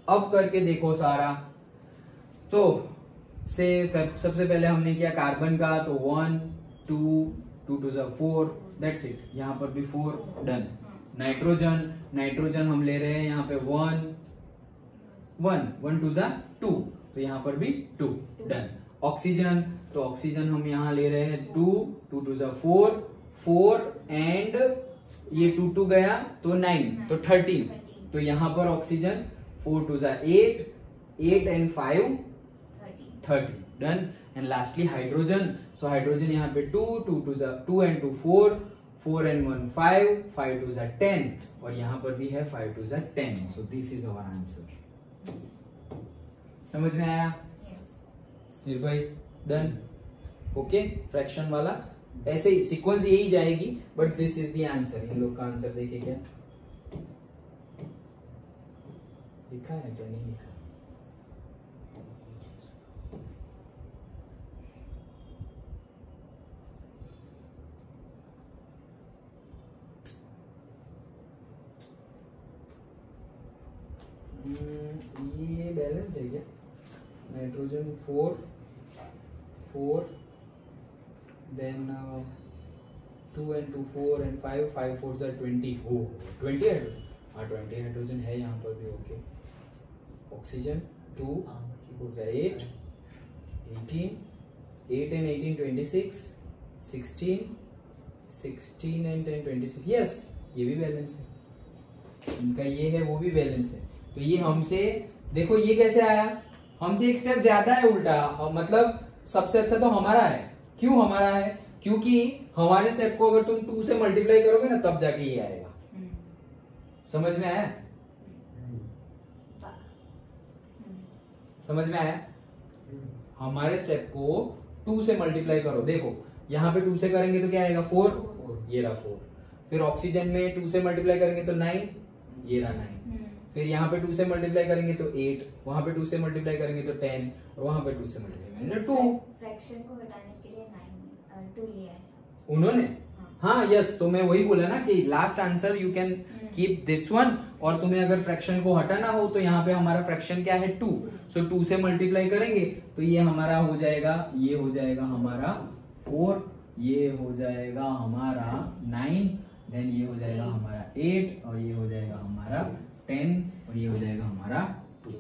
अब करके देखो सारा, तो से सबसे पहले हमने किया कार्बन का, तो 1 2 2 2 4, दैट्स इट। यहाँ पर भी 4, डन। नाइट्रोजन हम ले रहे हैं यहाँ पे 1 1 2 2, तो यहाँ पर भी 2, डन। ऑक्सीजन, तो ऑक्सीजन हम यहाँ ले रहे हैं 2 2 2 4 एंड ये 2 2 गया तो 9, तो 13, तो यहाँ पर oxygen 4 2 8 and 5 30, done. And lastly hydrogen, so hydrogen यहाँ पे 2 2 एंड 2 4 एंड 1 5 5 2 10, और यहाँ पर भी है 5 2 10। So this is our answer. समझ में आया भाई, डन। ओके, फ्रैक्शन वाला ऐसे ही सीक्वेंस यही जाएगी, but this is the answer. इन लोग का आंसर देखिए, क्या लिखा है क्या नहीं लिखा। ये बैलेंस्ड है क्या? Nitrogen 4 then 2 and 2 4 and 5 4s are 20. Oh 20 hydrogen, हाँ 20 हाइड्रोजन है यहाँ पर भी. Okay oxygen 2 4s are 8 and 18 26 16 and 10 26. Yes ये भी बैलेंस है, इनका ये है वो भी बैलेंस है. तो ये हमसे देखो ये कैसे आया, हमसे एक स्टेप ज्यादा है उल्टा, मतलब सबसे अच्छा तो हमारा है. क्यों हमारा है? क्योंकि हमारे स्टेप को अगर तुम 2 से मल्टीप्लाई करोगे ना तब जाके ये आएगा. समझ में आया? समझ में आया? हमारे स्टेप को 2 से मल्टीप्लाई करो. देखो यहाँ पे 2 से करेंगे तो क्या आएगा 4, ये रहा 4. फिर ऑक्सीजन में 2 से मल्टीप्लाई करेंगे तो 9, ये रहा 9. फिर यहाँ पे 2 से मल्टीप्लाई करेंगे तो 8, वहां पे 2 से मल्टीप्लाई करेंगे तो 10 और वहां पे 2 से मल्टीप्लाई करेंगे तो 2. फ्रैक्शन को हटाने के लिए 2 लिया है उन्होंने. हाँ यस, तो मैं वही बोला ना कि last answer you can keep this one, और तुम्हें अगर फ्रैक्शन को हटाना हो तो यहाँ पे हमारा फ्रैक्शन क्या है 2. सो 2 से मल्टीप्लाई करेंगे तो ये हमारा हो जाएगा, ये हो जाएगा हमारा 4, ये हो जाएगा हमारा 9, देन ये हो जाएगा हमारा 8 और ये हो जाएगा हमारा 10 और ये हो जाएगा हमारा 2.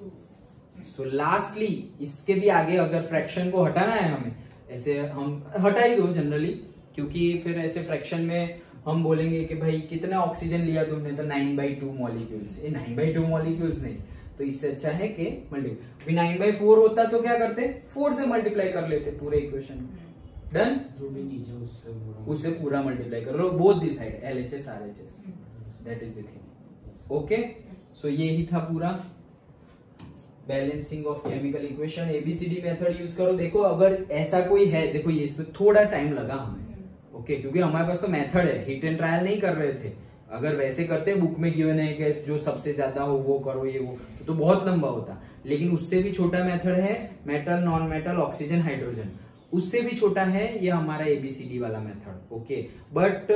सो लास्टली इसके भी आगे अगर फ्रैक्शन को हटाना है हमें, ऐसे हम हटा ही दो जनरली, क्योंकि फिर ऐसे फ्रैक्शन में हम बोलेंगे कि भाई कितना ऑक्सीजन लिया तुमने, तो 9/2 मॉलिक्यूल्स. 9/2 मॉलिक्यूल्स नहीं, तो इससे अच्छा है कि मल्टीप्लाई. 9/4 होता तो क्या करते, 4 से मल्टीप्लाई कर लेते पूरे इक्वेशन. डन. जो भी नीचे उससे पूरा मल्टीप्लाई कर लो, both the side, LHS RHS. That is the thing. Okay so ये ही था पूरा balancing of chemical equation. ABCD method use करो. देखो अगर ऐसा कोई है, देखो ये इसमें थोड़ा टाइम लगा हमें. ओके क्योंकि हमारे पास तो मेथड है, हिट एंड ट्रायल नहीं कर रहे थे. अगर वैसे करते बुक में गिवन है कि जो सबसे ज्यादा हो वो करो, ये वो तो बहुत लंबा होता. लेकिन उससे भी छोटा मेथड है metal, non metal, oxygen, hydrogen. उससे भी छोटा है ये हमारा ABCD वाला method. Okay but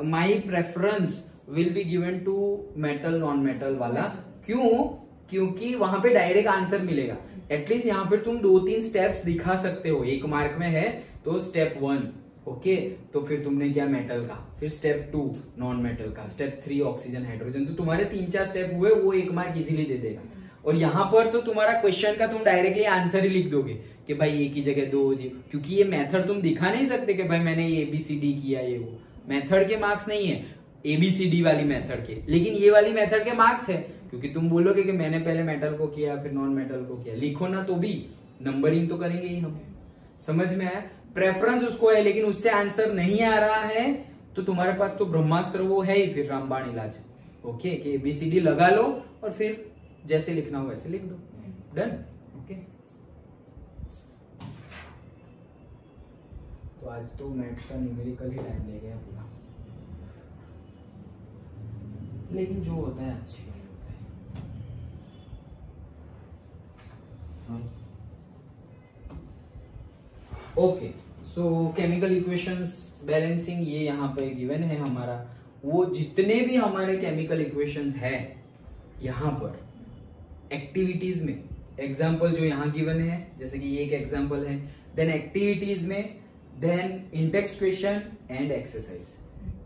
my preference will be given to metal non metal वाला. क्यों? क्योंकि वहां पे डायरेक्ट आंसर मिलेगा. एटलीस्ट यहाँ पे तुम 2-3 स्टेप्स दिखा सकते हो. 1 मार्क में है तो स्टेप 1 ओके, तो फिर तुमने क्या मेटल का, फिर स्टेप 2 नॉन मेटल का, स्टेप 3 ऑक्सीजन, हाइड्रोजन. तो तुम्हारे 3-4 स्टेप हुए, वो 1 मार्क इजीली दे देगा. और यहाँ पर तो तुम्हारा क्वेश्चन का तुम डायरेक्टली आंसर ही लिख दोगे कि भाई एक ही जगह 2, क्योंकि ये मेथड तुम दिखा नहीं सकते कि भाई मैंने ये ABCD किया, ये वो. मेथड के मार्क्स नहीं है ABCD वाली मेथड के, लेकिन ये वाली मेथड के मार्क्स है, क्योंकि तुम बोलोगे कि मैंने पहले मेटल को किया फिर नॉन मेटल को किया. लिखो ना तो भी नंबरिंग तो करेंगे ही हम. समझ में आया? प्रेफरेंस उसको है, लेकिन उससे आंसर नहीं आ रहा है तो तुम्हारे पास तो ब्रह्मास्त्र वो है ही, फिर रामबाण इलाज. ओके कि ABCD लगा लो और फिर जैसे लिखना हो वैसे लिख दो. डन. ओके तो आज तो मैथ्स का न्यूमेरिकल ही टाइम ले गया पूरा, लेकिन जो होता है अच्छे के लिए होता है. Okay so chemical equations balancing ये यहाँ पे गिवन है हमारा. वो जितने भी हमारे केमिकल इक्वेशंस है यहाँ पर एक्टिविटीज में, एग्जाम्पल जो यहाँ गिवन है, जैसे कि ये एक एग्जाम्पल है, देन एक्टिविटीज में, then in text question and exercise.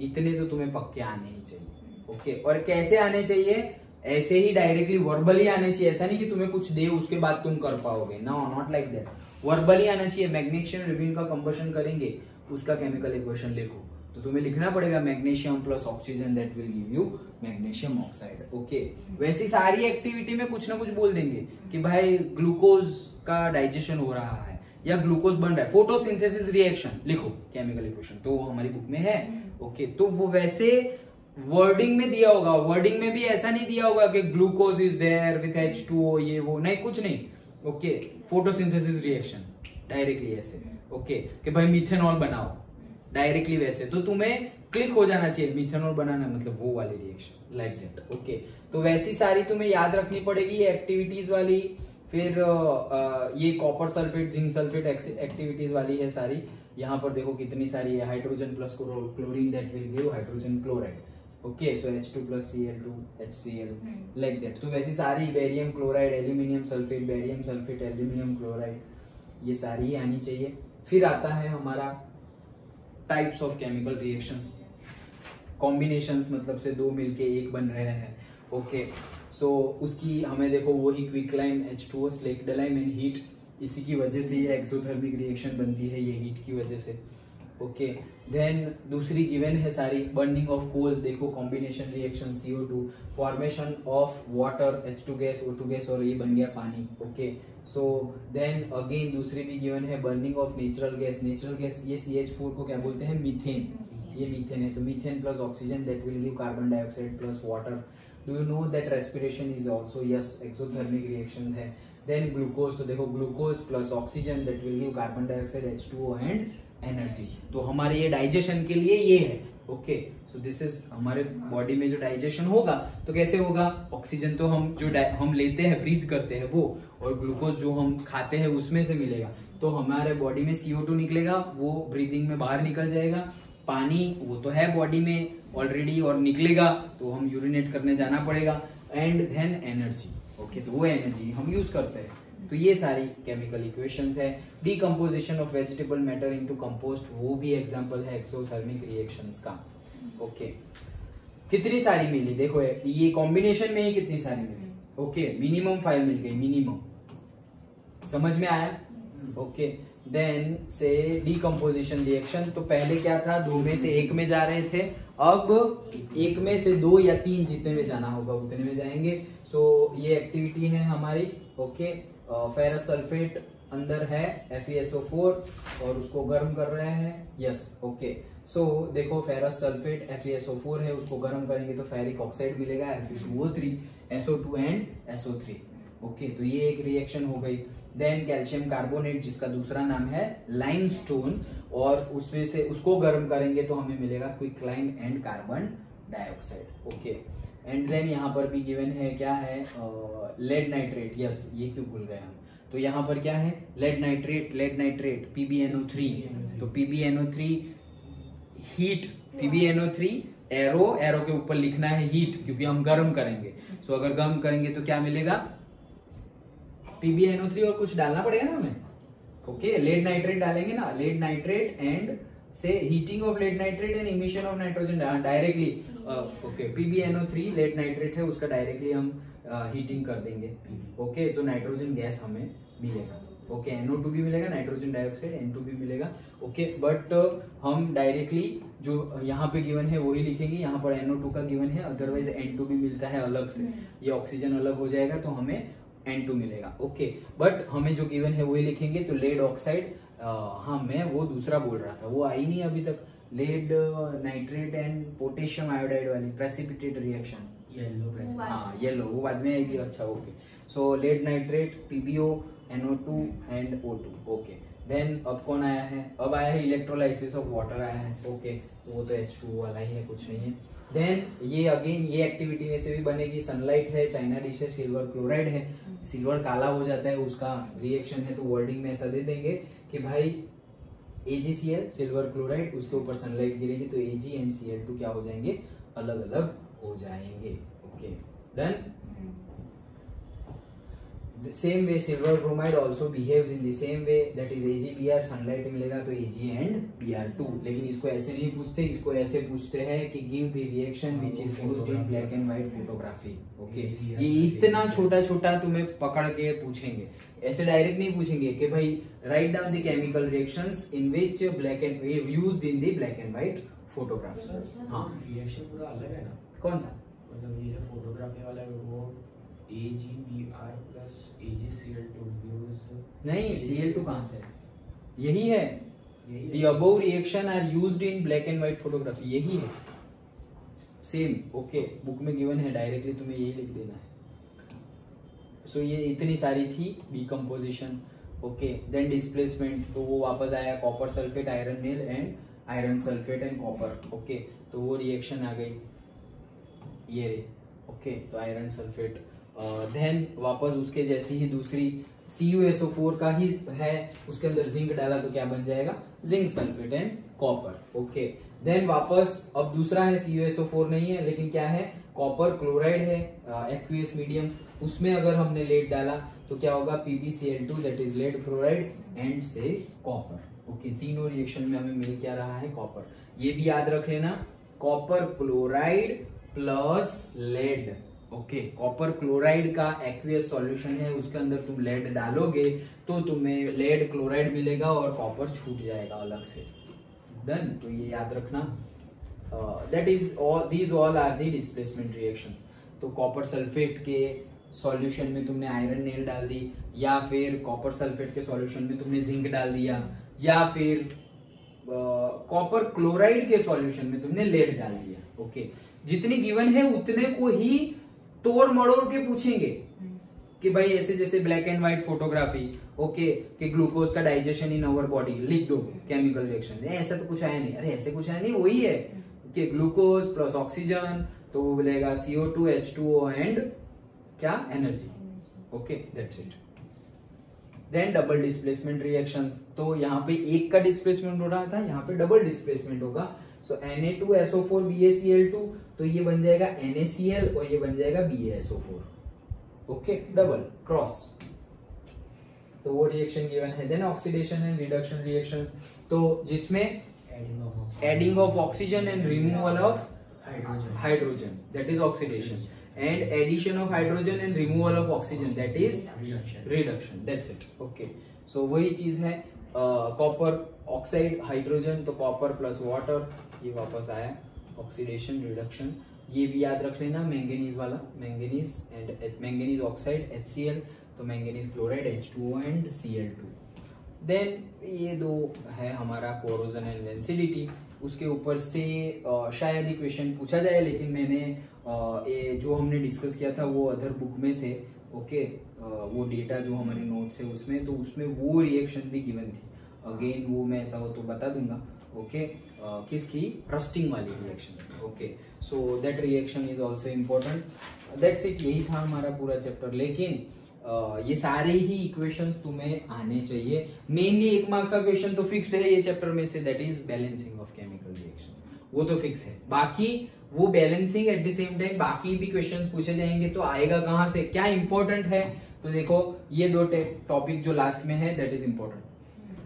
इतने तो तुम्हें पक्के आने ही चाहिए. ओके और कैसे आने चाहिए? ऐसे ही डायरेक्टली वर्बली आने चाहिए. ऐसा नहीं कि तुम्हें कुछ दे उसके बाद तुम कर पाओगे. No not like that. Verbally आना चाहिए. मैग्नीशियम रिबिन का कंबशन करेंगे, उसका केमिकल इक्वेशन लिखो, तो तुम्हें लिखना पड़ेगा magnesium plus oxygen that will give you magnesium oxide. Okay वैसी सारी एक्टिविटी में कुछ ना कुछ बोल देंगे कि भाई ग्लूकोज का डाइजेशन हो रहा है या ग्लूकोज बन रहा है, फोटोसिंथेसिस रिएक्शन लिखो केमिकल इक्वेशन, तो हमारी बुक में है. ओके तो वो वैसे वर्डिंग में दिया होगा. वर्डिंग में भी ऐसा नहीं दिया होगा कि glucose is there with H2O, ये वो नहीं, कुछ नहीं. ओके फोटोसिंथेसिस रिएक्शन डायरेक्टली ऐसे. ओके कि भाई मिथेनॉल बनाओ डायरेक्टली वैसे, तो तुम्हें क्लिक हो जाना चाहिए मिथेनॉल बनाना मतलब वो वाली रिएक्शन लाइक दैट. ओके तो वैसी सारी तुम्हें याद रखनी पड़ेगी ये एक्टिविटीज वाली. फिर ये copper sulphate, zinc sulphate activities वाली है सारी. यहाँ पर देखो कितनी सारी है. Hydrogen plus chlorine that will give hydrogen chloride. Okay, so H2 plus Cl2 HCl like that. तो वैसी सारी barium chloride, aluminium sulphate, barium sulphate, aluminium chloride, ये सारी आनी चाहिए। फिर आता है हमारा types of chemical reactions, combinations, मतलब से दो मिलके एक बन रहे हैं। ओके, सो उसकी हमें देखो वही क्विकलाइम H2O स्लेक्टलाइम एंड हीट, इसी की वजह से ये एक्सोथर्मिक रिएक्शन बनती है, ये हीट की वजह से। ओके, देन दूसरी गिवन है सारी, बर्निंग ऑफ कोल, देखो combination reaction CO2, formation of water H2 gas O2 gas और ये बन गया पानी। ओके, सो देन अगेन दूसरी भी गिवन है burning of natural gas, natural gas ये CH4 को क्या बोलते हैं, मीथेन, ये मीथेन है। तो methane plus oxygen that will give carbon dioxide plus water. Do you know that respiration is also, yes, exothermic reaction है। देन ग्लूकोज, तो देखो glucose plus oxygen that will give carbon dioxide H2O and energy. तो हमारे ये digestion के लिए ये है। ओके, सो दिस इज हमारे बॉडी में जो डाइजेशन होगा तो कैसे होगा, ऑक्सीजन तो हम जो हम लेते हैं, ब्रीथ करते हैं वो, और ग्लूकोज जो हम खाते हैं उसमें से मिलेगा। तो हमारे बॉडी में CO2 निकलेगा, वो ब्रीदिंग में बाहर निकल जाएगा। पानी वो तो है बॉडी में ऑलरेडी और निकलेगा तो हम यूरिनेट करने जाना पड़ेगा। एंड देन एनर्जी, ओके, तो वो एनर्जी हम यूज करते हैं। तो ये सारी केमिकल इक्वेशंस है। Decomposition of vegetable matter into compost, वो भी एग्जांपल है एक्सोथर्मिक रिएक्शंस का। ओके, कितनी सारी मिली, देखो ये कॉम्बिनेशन में ही कितनी सारी मिली। ओके, मिनिमम 5 मिल गई, मिनिमम, समझ में आया। ओके, देन से डीकम्पोजिशन रिएक्शन, तो पहले क्या था, 2 में से 1 में जा रहे थे, अब 1 में से 2 या 3 जितने में जाना होगा उतने में जाएंगे। सो ये एक्टिविटी है हमारी। ओके, फेरस सल्फेट अंदर है FeSO4 और उसको गर्म कर रहे हैं, यस। ओके, सो देखो फेरस सल्फेट FeSO4 है, उसको गर्म करेंगे तो फेरिक ऑक्साइड मिलेगा Fe2O3, SO2 and SO3। Okay, तो ये एक रिएक्शन हो गई। देन कैल्शियम कार्बोनेट, जिसका दूसरा नाम है लाइमस्टोन, और उसमें से उसको गर्म करेंगे तो हमें मिलेगा quicklime and carbon dioxide. Okay, and then यहाँ पर भी गिवन है, क्या है, लेड नाइट्रेट, यस, ये क्यों भूल गए हम। तो यहाँ पर क्या है, लेड नाइट्रेट PbNO3, तो PbNO3 हीट, PbNO3 एरो के ऊपर लिखना है हीट, क्योंकि हम गर्म करेंगे। सो अगर गर्म करेंगे तो क्या मिलेगा, PbNO3 और कुछ डालना पड़ेगा ना हमें। ओके, लेड नाइट्रेट डालेंगे ना, लेड नाइट्रेट एंड से heating of lead nitrate and emission of nitrogen directly. Okay, PbNO3 lead nitrate है, उसका डायरेक्टली हम हीटिंग कर देंगे। ओके, तो नाइट्रोजन गैस हमें मिलेगा। ओके, NO2 भी मिलेगा, नाइट्रोजन डाइऑक्साइड N2 भी मिलेगा। ओके, बट हम डायरेक्टली जो यहाँ पे गिवन है वही लिखेंगे, यहाँ पर NO2 का गिवन है, अदरवाइज N2 भी मिलता है अलग से, ये ऑक्सीजन अलग हो जाएगा तो हमें N2 मिलेगा। ओके, बट हमें जो गिवन है वही लिखेंगे। तो लेड ऑक्साइड, हाँ मैं वो दूसरा बोल रहा था, वो आई नहीं अभी तक, lead nitrate and potassium iodide वाली प्रेसिपिटेट रिएक्शन, येलो, हाँ येलो, वो बाद में आएगी। अच्छा, okay, so lead nitrate PbO NO2 and O2। Okay, then अब कौन आया है, अब आया है इलेक्ट्रोलाइसिस ऑफ वाटर आया है। ओके, तो वो तो H2O वाला ही है, कुछ नहीं है। देन ये अगेन ये एक्टिविटी में से भी बनेगी, सनलाइट है, चाइना डिश है, सिल्वर क्लोराइड है, सिल्वर काला हो जाता है, उसका रिएक्शन है, तो वर्डिंग में ऐसा दे देंगे कि भाई AgCl सिल्वर क्लोराइड, उसके ऊपर सनलाइट गिरेगी तो Ag एंड Cl2 क्या हो जाएंगे, अलग अलग हो जाएंगे। Okay, done. Same way silver bromide also behaves in the same way, that is AgBr, sunlight मिलेगा तो Ag एंड Br2। लेकिन इसको ऐसे नहीं पूछते, इसको ऐसे पूछते हैं कि give the reaction which is used in black and white photography. Okay, ये इतना छोटा छोटा तुम्हें पकड़ के पूछेंगे, ऐसे डायरेक्ट नहीं पूछेंगे कि भाई write down the chemical reactions in which black and used in the black and white photography. हाँ, रिएक्शन पूरा अलग है ना, कौन सा, मतलब ये जो फोटोग्राफी वाला है वो AgBr प्लस AgCl2 गिव्स, नहीं Cl2 कहाँ से है, यही है, the above reaction are used in black and white photography, यही है सेम। ओके, बुक में गिवन है, डायरेक्टली तुम्हें यही लिख देना है। सो ये इतनी सारी थी डीकम्पोजिशन। ओके, देन डिस्प्लेसमेंट, तो वो वापस आया copper sulphate iron nail and iron sulphate and copper. Okay, तो वो रिएक्शन आ गई, ये रे। ओके, तो आयरन सल्फेट, देन वापस उसके जैसी ही दूसरी CuSO4 का ही है, उसके अंदर जिंक डाला तो क्या बन जाएगा, zinc sulphate and copper. Okay, then वापस अब दूसरा है CuSO4 नहीं है, लेकिन क्या है, कॉपर क्लोराइड है, एक्वियस मीडियम, उसमें अगर हमने लेड डाला तो क्या होगा, PbCl2 that is lead fluoride and से कॉपर। ओके, तीनों रिएक्शन में हमें मिल क्या रहा है, कॉपर। ये भी याद रख लेना, copper chloride plus lead. Okay, copper chloride का एक्वियस सॉल्यूशन है, उसके अंदर तुम लेड डालोगे तो तुम्हें लेड क्लोराइड मिलेगा और कॉपर छूट जाएगा अलग से। डन, तो ये याद रखना। That is these all are the displacement reactions. तो कॉपर सल्फेट के सॉल्यूशन में तुमने आयरन नेल डाल दी, या फिर कॉपर सल्फेट के सॉल्यूशन में तुमने जिंक डाल दिया, या फिर कॉपर क्लोराइड के सॉल्यूशन में तुमने लेड डाल दिया। ओके, जितनी गिवन है उतने को ही तोड़ मड़ोड़ के पूछेंगे कि भाई ऐसे जैसे black and white photography, okay, कि ग्लूकोज का डाइजेशन इन आवर बॉडी, लिख दो केमिकल रिएक्शन। ऐसा तो कुछ आया नहीं, अरे ऐसे कुछ आया नहीं, वही है कि ग्लूकोज प्लस ऑक्सीजन, तो वो मिलेगा CO2 H2O एंड क्या, energy. Okay, that's it. Then double displacement reactions, तो यहाँ पे एक का डिस्प्लेसमेंट हो रहा था, यहाँ पे डबल डिस्प्लेसमेंट होगा। सो Na2SO4 BaCl2, तो ये बन जाएगा NaCl और ये बन जाएगा BaSO4। ओके, डबल क्रॉस, तो वो रिएक्शन गिवन है। Then oxidation and reduction reactions, तो जिसमें adding of oxygen and removal of hydrogen that is oxidation, and addition of hydrogen and removal of oxygen that is reduction, that's it. okay, so वही चीज है, copper oxide hydrogen, तो copper plus water, ये वापस आया oxidation reduction. ये भी याद रख लेना, मैंगनीज वाला, manganese and manganese oxide HCl, तो manganese chloride H2O and Cl2। Then ये दो है हमारा कोरोजन एंड डेंसिटी, उसके ऊपर से शायद ही क्वेश्चन पूछा जाए, लेकिन मैंने ये जो हमने डिस्कस किया था वो अदर बुक में से, ओके, वो डेटा जो हमारे नोट्स है उसमें, तो उसमें वो रिएक्शन भी गिवन थी। अगेन वो मैं ऐसा हो तो बता दूंगा। ओके, किसकी, रस्टिंग वाली reaction. Okay, so that reaction is also important. That's it, यही था हमारा पूरा चैप्टर। लेकिन ये सारे ही इक्वेशंस तुम्हें आने चाहिए। मेनली 1 मार्क का क्वेश्चन तो फिक्स्ड है ये चैप्टर में से, that is balancing of chemical reactions, वो तो फिक्स है। बाकी वो balancing at the same time बाकी भी क्वेश्चन पूछे जाएंगे, तो आएगा कहां से, क्या इंपॉर्टेंट है, तो देखो ये दो टॉपिक जो लास्ट में है दैट इज इंपॉर्टेंट।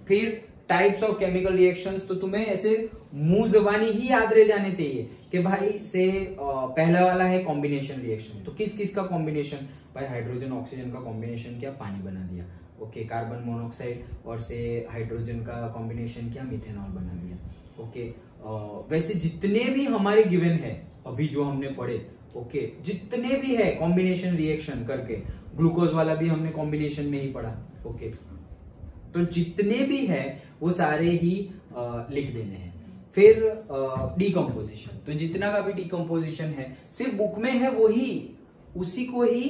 फिर टाइप्स ऑफ केमिकल रिएक्शंस, तो तुम्हें ऐसे मुंह जबानी ही याद रह जाने चाहिए कि भाई से पहला वाला है कॉम्बिनेशन रिएक्शन, तो किस किस का कॉम्बिनेशन, भाई हाइड्रोजन ऑक्सीजन का कॉम्बिनेशन किया, पानी बना दिया। ओके, कार्बन मोनोऑक्साइड और से हाइड्रोजन का कॉम्बिनेशन किया, मिथेनॉल बना दिया। ओके, वैसे जितने भी हमारे गिवन है अभी जो हमने पढ़े, ओके, जितने भी है कॉम्बिनेशन रिएक्शन करके, ग्लूकोज वाला भी हमने कॉम्बिनेशन में ही पढ़ा। ओके, तो जितने भी है वो सारे ही लिख देने हैं। फिर डीकम्पोजिशन, तो जितना का भी डीकम्पोजिशन है सिर्फ बुक में है वो ही, उसी को ही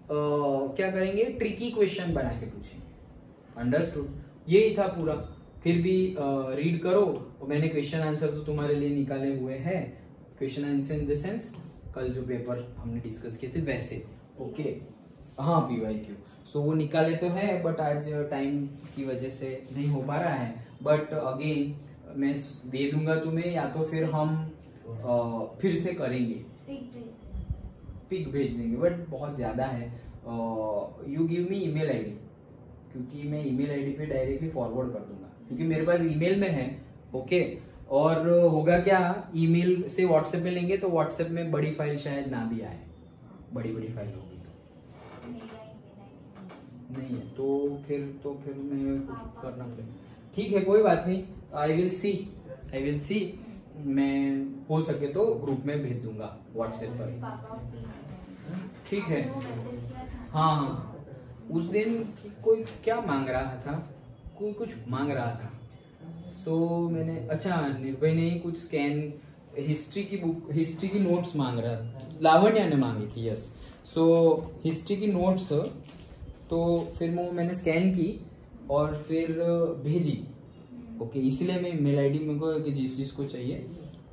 क्या करेंगे, ट्रिकी क्वेश्चन बना के पूछेंगे। अंडरस्टूड, यही था पूरा। फिर भी रीड करो, और मैंने क्वेश्चन आंसर तो तुम्हारे लिए निकाले हुए हैं, question answer in the sense कल जो पेपर हमने डिस्कस किए थे वैसे। ओके, हाँ, PYQ, सो वो निकाले तो है, बट आज टाइम की वजह से नहीं हो पा रहा है। बट अगेन मैं दे दूंगा तुम्हें, या तो फिर हम फिर से करेंगे, पिक भेज देंगे, बट बहुत ज्यादा है। You give me email ID, क्योंकि मैं ईमेल आईडी पे डायरेक्टली फॉरवर्ड कर दूंगा, क्योंकि मेरे पास ईमेल में है। ओके, और होगा क्या, ईमेल से व्हाट्सएप में लेंगे तो व्हाट्सएप में बड़ी फाइल शायद ना भी आए, बड़ी फाइल होगी तो नहीं है, तो फिर मैं कुछ करना पड़ेगा। ठीक है, कोई बात नहीं, आई विल सी, मैं हो सके तो ग्रुप में भेज दूंगा व्हाट्सएप पर। ठीक है, हाँ, उस दिन कोई क्या मांग रहा था, कोई कुछ मांग रहा था, सो मैंने, अच्छा, निर्भय ने कुछ स्कैन हिस्ट्री की बुक, हिस्ट्री की नोट्स मांग रहा था, लावण्या ने मांगी थी, यस। सो हिस्ट्री की नोट्स, तो फिर वो मैंने स्कैन की और फिर भेजी। ओके, इसलिए मैं ईमेल आईडी मेरे को कि जिस चीज को चाहिए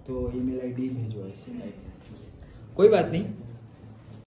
तो ईमेल आईडी भेजो, ऐसे कोई बात नहीं।